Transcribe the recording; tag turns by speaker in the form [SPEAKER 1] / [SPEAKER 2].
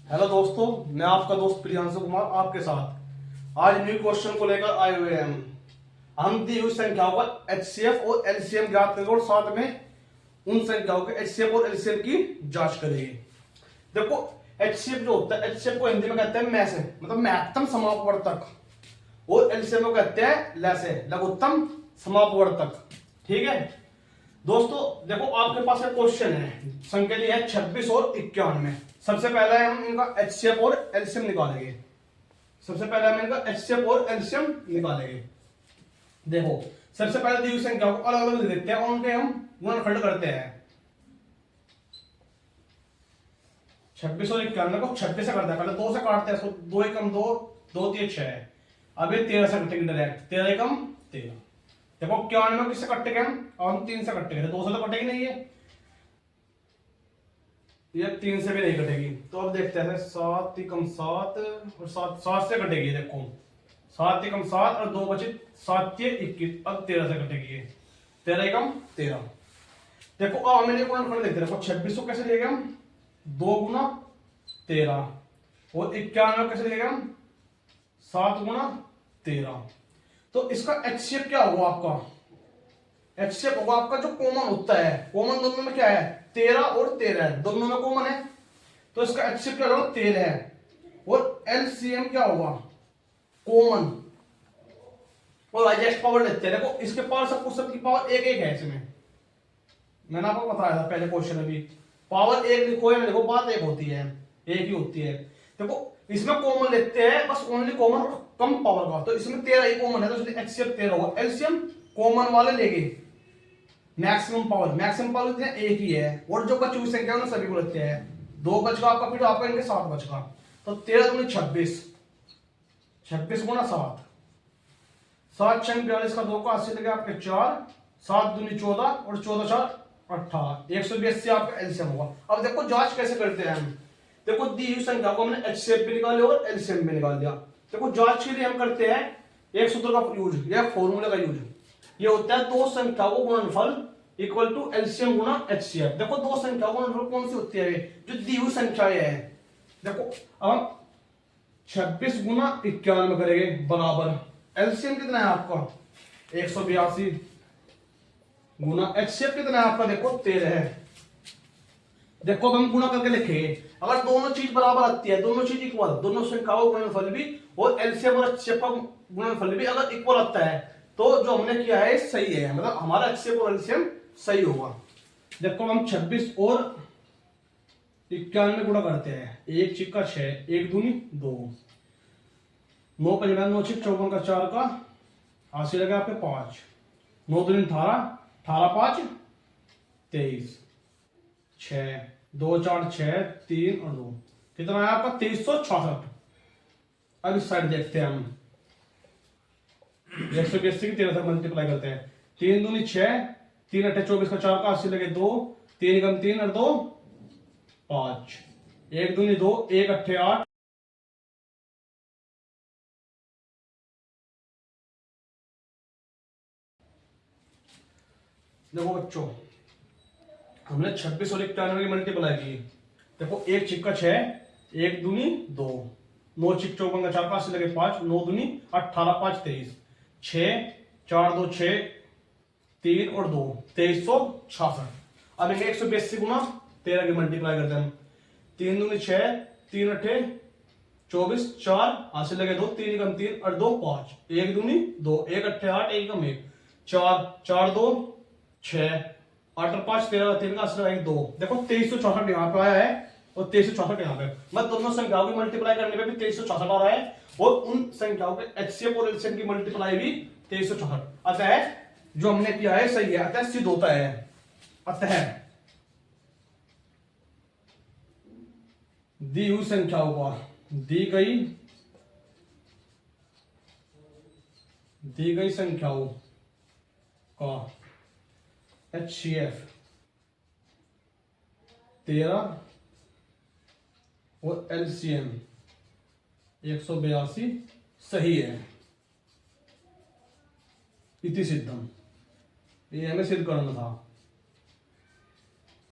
[SPEAKER 1] Hello दोस्तों, मैं आपका दोस्त प्रियांशु कुमार आपके साथ आज न्यू क्वेश्चन को लेकर आए हुए हैं। हम दी हुई संख्याओं का एचसीएफ और एलसीएम ज्ञात करेंगे और साथ में उन संख्याओं के एचसीएफ और एलसीएम की जांच करेंगे। देखो, एचसीएफ जो होता है, एचसीएफ को हिंदी में कहते हैं मैसे, मतलब महत्तम समापवर्तक, और एलसीएम को कहते हैं लैसे, लघुत्तम समापवर्तक। ठीक है दोस्तों, देखो आपके पास एक क्वेश्चन है, संख्या दी है 26 और 51। सबसे पहले हम इनका एचसीएफ और एलसीएम निकालेंगे। देखो, सबसे पहले दी हुई संख्या को अलग अलग लिखते हैं और उनके हम गुणनखंड करते हैं। 26 और 51 को 26 से करते हैं, पहले 2 से काटते हैं, 2 एकम 2, 2 3 6। अब ये 13 से कटेंगे डायरेक्ट, 13 एकम 13। देखो 91 किससे कटेंगे हम 3 से कटेंगे, 2 से तो कटेगी नहीं ये 3 से भी नहीं कटेगी। तो अब देखते हैं 7 एकम 7 और 7 से कटेगी। देखो 7 एकम 7 और 2 बचे 7 ये 21। अब 13 से कटेगी ये 13 एकम 13। देखो अब हमें गुणनखंड देखते हैं। देखो 26 को कैसे लेंगे हम, 2 गुना 13, और 91 कैसे लेंगे हम, 7 गुना 13। तो इसका एचसीएफ क्या होगा आपका, एचसीएफ होगा आपका जो कॉमन होता है। कॉमन दोनों में क्या है, 13 और 13 है, दोनों में कॉमन है, तो इसका एचसीएफ क्या होगा 13 है। और एलसीएम क्या होगा, कॉमन और हाईएस्ट पावर लेते हैं। देखो इसके पावर सबकी पावर एक एक है। इसमें मैंने आपको बताया था पहले क्वेश्चन में भी, पावर एक लिखो या ना लिखो, बात एक होती है, एक ही होती है। देखो इसमें कॉमन लेते हैं बस, ओनली कॉमन और कम पावर का, तो इसमें 13 ही कॉमन है, तो इसलिए एचसीएफ 13 होगा। एलसीएम कॉमन वाले लेंगे, मैक्सिमम पावर इतने एक ही है, और जो बची हुई संख्या सभी को लेते हैं। 2 बच का आपका, फिर आपका इनके 7 बच का, तो 13 दूनी 26, 26 गुना 7, 7 6 42 का 2 का 80 लगे आपके 4, 7 दूनी 14 और 14 4 18, 182 आपका एलसीएम होगा। अब देखो जांच कैसे करते हैं हम। देखो दी हुई संख्या को हमने एचसीएफ भी निकाल लिया और एलसीएम भी निकाल दिया। देखो जांच के लिए हम करते हैं एक सूत्र का यूज या फॉर्मूले का यूज। ये होता है दो संख्याओं को गुणनफल इक्वल टू एलसीएम गुना एचसीएफ। देखो दो संख्याओं को गुणनफल कौन सी होती है, जो दी हुई संख्याएं है। देखो अब हम 26 गुना 91 करेंगे बराबर एलसीएम कितना है आपका 182 गुना एचसीएफ कितना है आपका, देखो 13 है। देखो अब हम गुणा करके लिखेंगे, अगर दोनों चीज बराबर आती है, दोनों चीज इक्वल, दोनों संख्याओं का गुणनफल भी और एलसीएम और एचसीएफ का गुणनफल भी अगर इक्वल आता है, तो जो हमने किया है सही है, मतलब हमारा एचसीएफ और एलसीएम सही होगा। देखो हम 26 और 91 में गुणा करते हैं, 1 6 6, 1 दूनी 2, 9 5 9 6 54 का 4 का 80 लगे आपके 5, 9 दूनी 18, 18 5 23, 6 2 4 6 3 और 2, कितना है आपका 2366। अब इस साइड देखते हैं हम, 182 की 13 से मल्टीप्लाई करते हैं, 3 दूनी 6, 3 8 24 का 4 का 80 लगे 2, 3 कम 3 और 2 5, 1 दूनी 2, 1 8 8। देखो बच्चों, हमने 26 और 91 की मल्टीप्लाई की। देखो 1 6 6, 1 दूनी 2, 9 6 54 का 4 का 80 लगे 5, 9 दूनी 18 5 23, 6 4 2 6 3 और 2 2366। अब इनके 182 गुना 13 की मल्टीप्लाई करते हैं हम, 3 दूनी 6, 3 8 24, 4 80 लगे 2, 3 कम 3 और 2 5, 1 दूनी 2, 1 8 8, 1 कम 1 4, 4 2 6, 8 और 5 13, 3 का 80 लगे 2। देखो 2366 यहाँ पे आया है और 2366 यहाँ पे, मतलब दोनों संख्याओं की मल्टीप्लाई करने पे भी 2366 आ रहा है, और उन संख्याओं के एचसीएफ और एलसीएम की मल्टीप्लाई भी 2366। अतः जो हमने किया है सही है, अतः सिद्ध होता है। अतः दी हुई संख्याओं का दी गई संख्याओं का एचसीएफ 13 और एलसीएम 182 सही है। इति सिद्धम, ये हमें सिद्ध करना था।